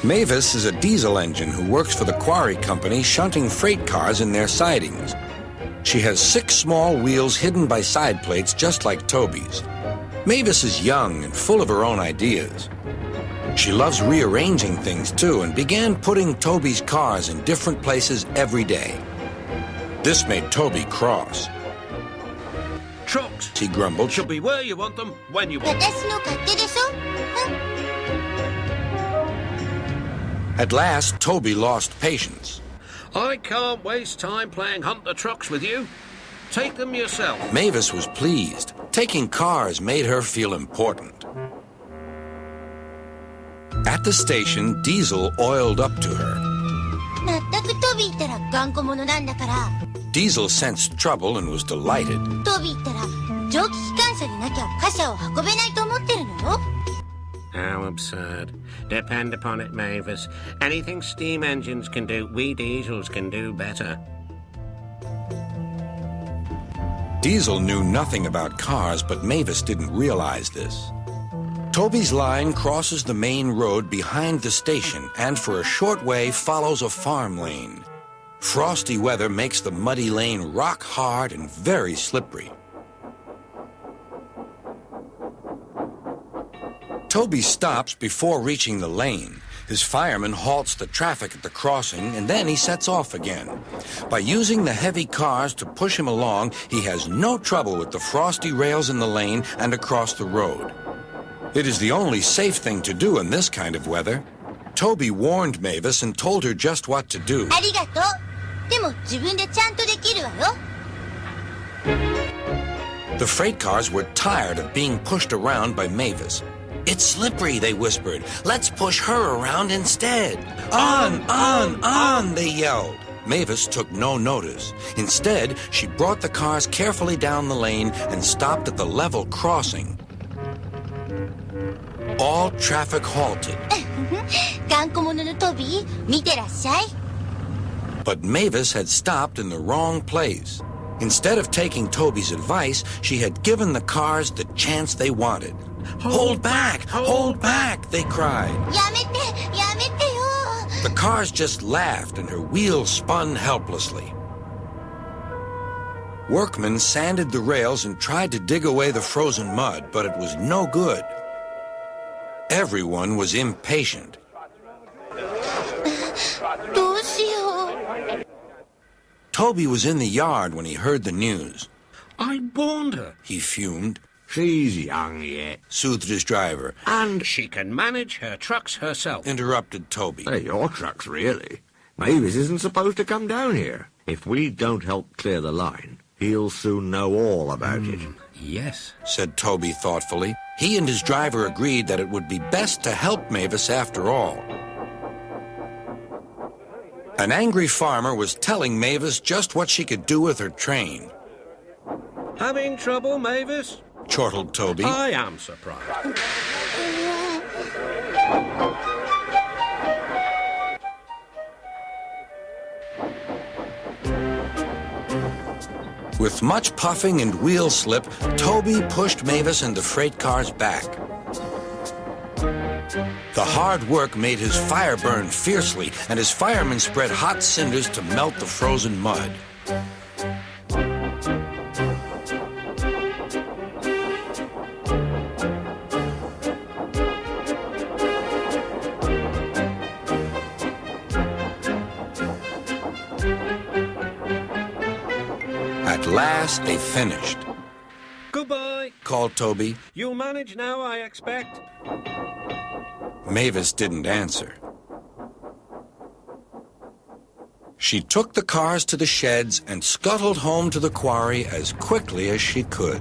Mavis is a diesel engine who works for the quarry company shunting freight cars in their sidings. She has 6 small wheels hidden by side plates just like Toby's. Mavis is young and full of her own ideas. She loves rearranging things too and began putting Toby's cars in different places every day. This made Toby cross. Trucks, He grumbled. should be where you want them, when you want them. 私の勝手でしょ？ At last, Toby lost patience. I can't waste time playing hunt the trucks with you. Take them yourself. Mavis was pleased. Taking cars made her feel important. At the station, Diesel oiled up to her. まったくトビーったら頑固者なんだから。 Diesel sensed trouble and was delighted. トビーったら蒸気機関車でなきゃ貨車を運べないと思ってるのよ。 How absurd. Depend upon it, Mavis. Anything steam engines can do, we diesels can do better. Diesel knew nothing about cars, but Mavis didn't realize this. Toby's line crosses the main road behind the station and for a short way follows a farm lane. Frosty weather makes the muddy lane rock hard and very slippery. Toby stops before reaching the lane. His fireman halts the traffic at the crossing, and then he sets off again. By using the heavy cars to push him along, he has no trouble with the frosty rails in the lane and across the road. It is the only safe thing to do in this kind of weather. Toby warned Mavis and told her just what to do. ありがとう。でも自分でちゃんとできるわよ。 The freight cars were tired of being pushed around by Mavis. It's slippery, they whispered. Let's push her around instead. On, they yelled. Mavis took no notice. Instead, she brought the cars carefully down the lane and stopped at the level crossing. All traffic halted. 頑固者のトビー、見てらっしゃい。 But Mavis had stopped in the wrong place. Instead of taking Toby's advice, she had given the cars the chance they wanted. Hold back! Hold back! They cried. やめて、やめてよ。 The cars just laughed and her wheels spun helplessly. Workmen sanded the rails and tried to dig away the frozen mud, but it was no good. Everyone was impatient. どうしよう。 Toby was in the yard when he heard the news. I warned her. He fumed, She's young yet. soothed his driver, And she can manage her trucks herself. interrupted Toby. They're your trucks, really. Mavis isn't supposed to come down here. If we don't help clear the line, he'll soon know all about it. Yes. Said Toby thoughtfully. He and his driver agreed that it would be best to help Mavis after all. An angry farmer was telling Mavis just what she could do with her train. Having trouble, Mavis? Chortled Toby. I am surprised. With much puffing and wheel slip, Toby pushed Mavis and the freight cars back. The hard work made his fire burn fiercely, and his firemen spread hot cinders to melt the frozen mud. At last, they finished. Goodbye. Called Toby. You'll manage now, I expect. Mavis didn't answer. She took the cars to the sheds and scuttled home to the quarry as quickly as she could.